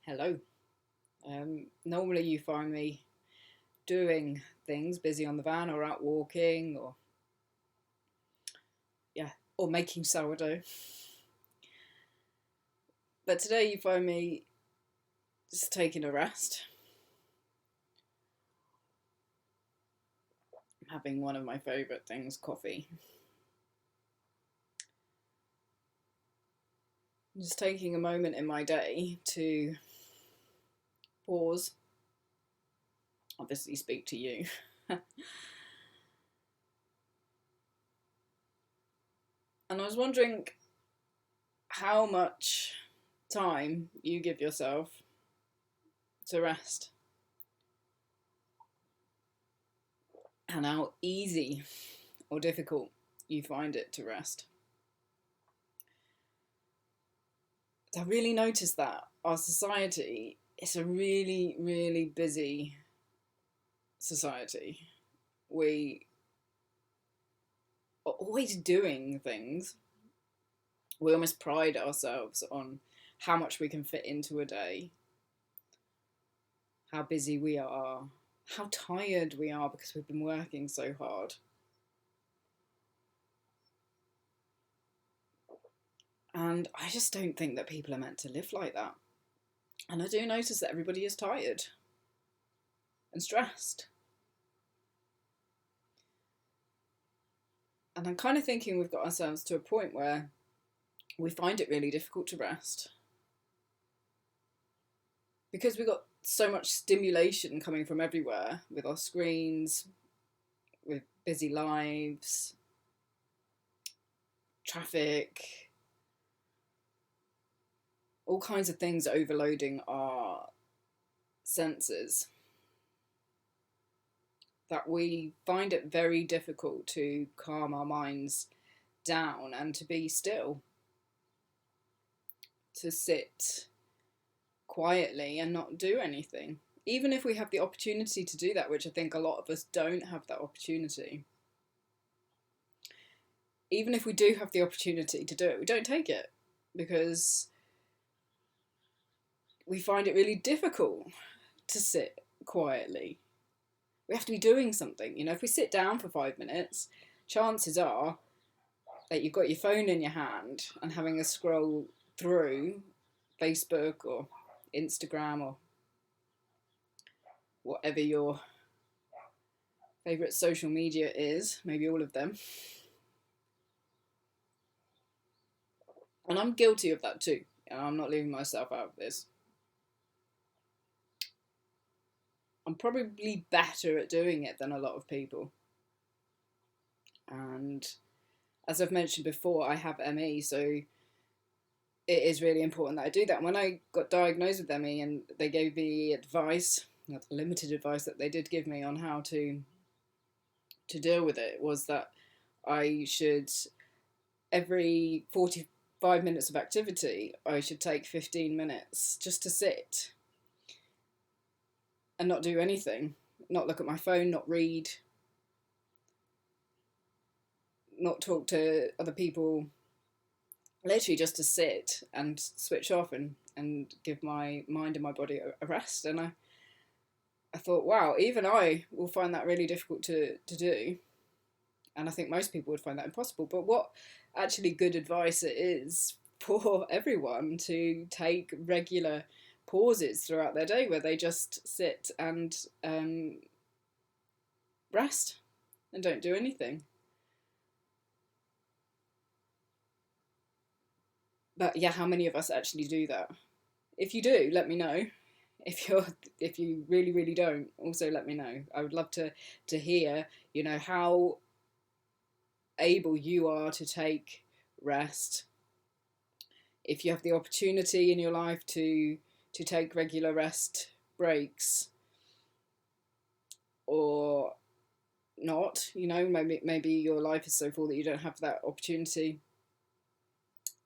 Hello. Normally you find me doing things, busy on the van or out walking or making sourdough. But today you find me just taking a rest, having one of my favourite things, coffee. Just taking a moment in my day to pause, obviously speak to you. And I was wondering how much time you give yourself to rest and how easy or difficult you find it to rest. I really noticed that our society is a really, really busy society. We are always doing things. We almost pride ourselves on how much we can fit into a day, how busy we are, how tired we are because we've been working so hard. And I just don't think that people are meant to live like that. And I do notice that everybody is tired and stressed. And I'm kind of thinking we've got ourselves to a point where we find it really difficult to rest because we've got so much stimulation coming from everywhere with our screens, with busy lives, traffic, all kinds of things overloading our senses, that we find it very difficult to calm our minds down and to be still, to sit quietly and not do anything. Even if we have the opportunity to do that, which I think a lot of us don't have that opportunity. Even if we do have the opportunity to do it, we don't take it because we find it really difficult to sit quietly. We have to be doing something. If we sit down for 5 minutes, chances are that you've got your phone in your hand and having a scroll through Facebook or Instagram or whatever your favourite social media is, maybe all of them. And I'm guilty of that too. I'm not leaving myself out of this. I'm probably better at doing it than a lot of people. And as I've mentioned before, I have ME, so it is really important that I do that. And when I got diagnosed with ME and they gave me advice, not limited advice that they did give me on how to deal with it, was that I should, every 45 minutes of activity, I should take 15 minutes just to sit and not do anything, not look at my phone, not read, not talk to other people, literally just to sit and switch off and give my mind and my body a rest. And I thought, wow, even I will find that really difficult to do. And I think most people would find that impossible. But what actually good advice it is for everyone to take regular pauses throughout their day where they just sit and rest and don't do anything. But yeah, how many of us actually do that? If you do, let me know. If you really, really don't, also let me know. I would love to hear, how able you are to take rest. If you have the opportunity in your life to take regular rest breaks, or not, maybe your life is so full that you don't have that opportunity.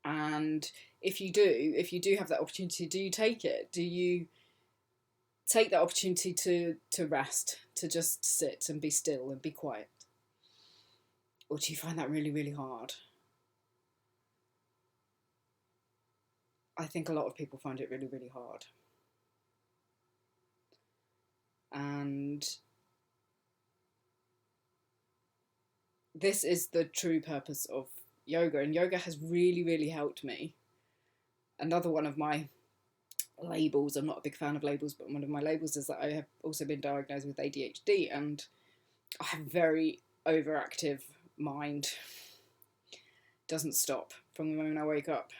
And if you do have that opportunity, do you take it? Do you take that opportunity to rest, to just sit and be still and be quiet? Or do you find that really, really hard? I think a lot of people find it really, really hard. And this is the true purpose of yoga, and yoga has really, really helped me. Another one of my labels, I'm not a big fan of labels, but one of my labels is that I have also been diagnosed with ADHD, and I have a very overactive mind. Doesn't stop from the moment I wake up.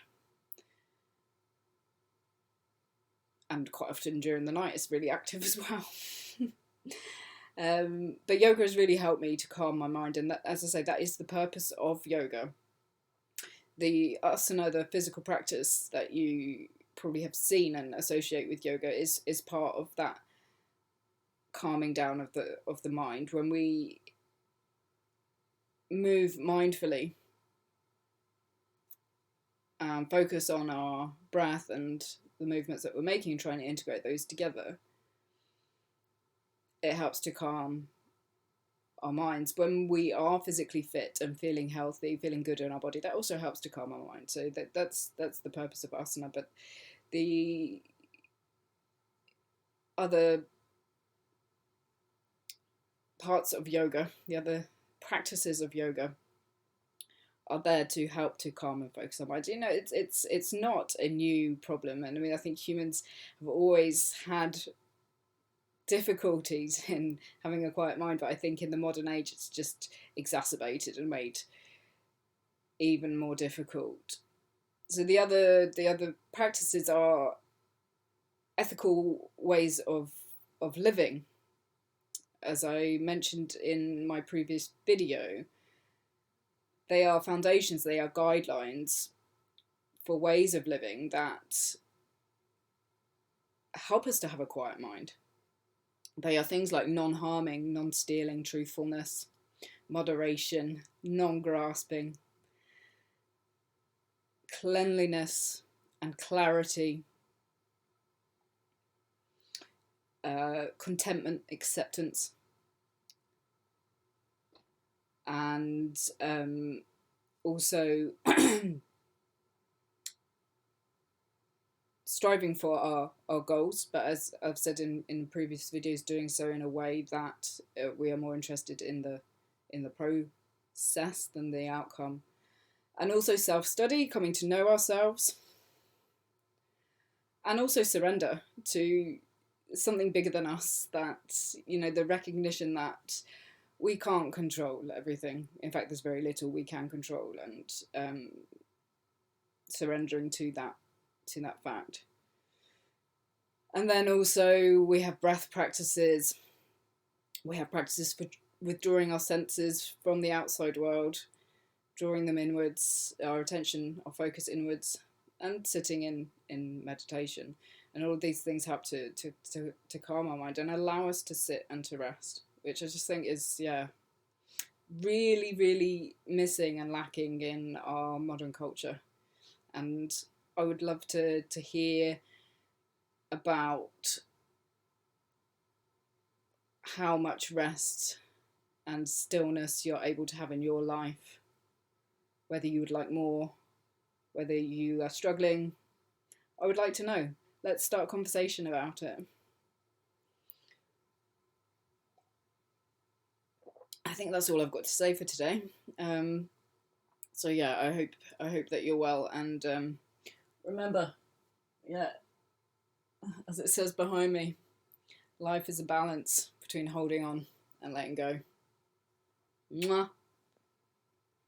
And quite often during the night it's really active as well. But yoga has really helped me to calm my mind, and that, as I say, that is the purpose of yoga. The asana, the physical practice that you probably have seen and associate with yoga, is part of that calming down of the mind. When we move mindfully and focus on our breath and the movements that we're making and trying to integrate those together, it helps to calm our minds. When we are physically fit and feeling healthy, feeling good in our body, that also helps to calm our mind. So that's the purpose of asana. But the other parts of yoga, the other practices of yoga, are there to help to calm and focus our mind. You know, it's not a new problem, and I mean, I think humans have always had difficulties in having a quiet mind, but I think in the modern age it's just exacerbated and made even more difficult. So the other practices are ethical ways of living. As I mentioned in my previous video, they are foundations, they are guidelines for ways of living that help us to have a quiet mind. They are things like non-harming, non-stealing, truthfulness, moderation, non-grasping, cleanliness and clarity, contentment, acceptance, and also striving for our goals, but as I've said in previous videos, doing so in a way that we are more interested in the process than the outcome. And also self-study, coming to know ourselves, and also surrender to something bigger than us, that, you know, the recognition that we can't control everything. In fact, there's very little we can control, and surrendering to that fact. And then also we have breath practices. We have practices for withdrawing our senses from the outside world, drawing them inwards, our attention, our focus inwards, and sitting in meditation. And all of these things help to calm our mind and allow us to sit and to rest, which I just think is, yeah, really, really missing and lacking in our modern culture. And I would love to hear about how much rest and stillness you're able to have in your life, whether you would like more, whether you are struggling. I would like to know. Let's start a conversation about it. I think that's all I've got to say for today. So yeah, I hope that you're well, and remember, yeah, as it says behind me, life is a balance between holding on and letting go. Mwah.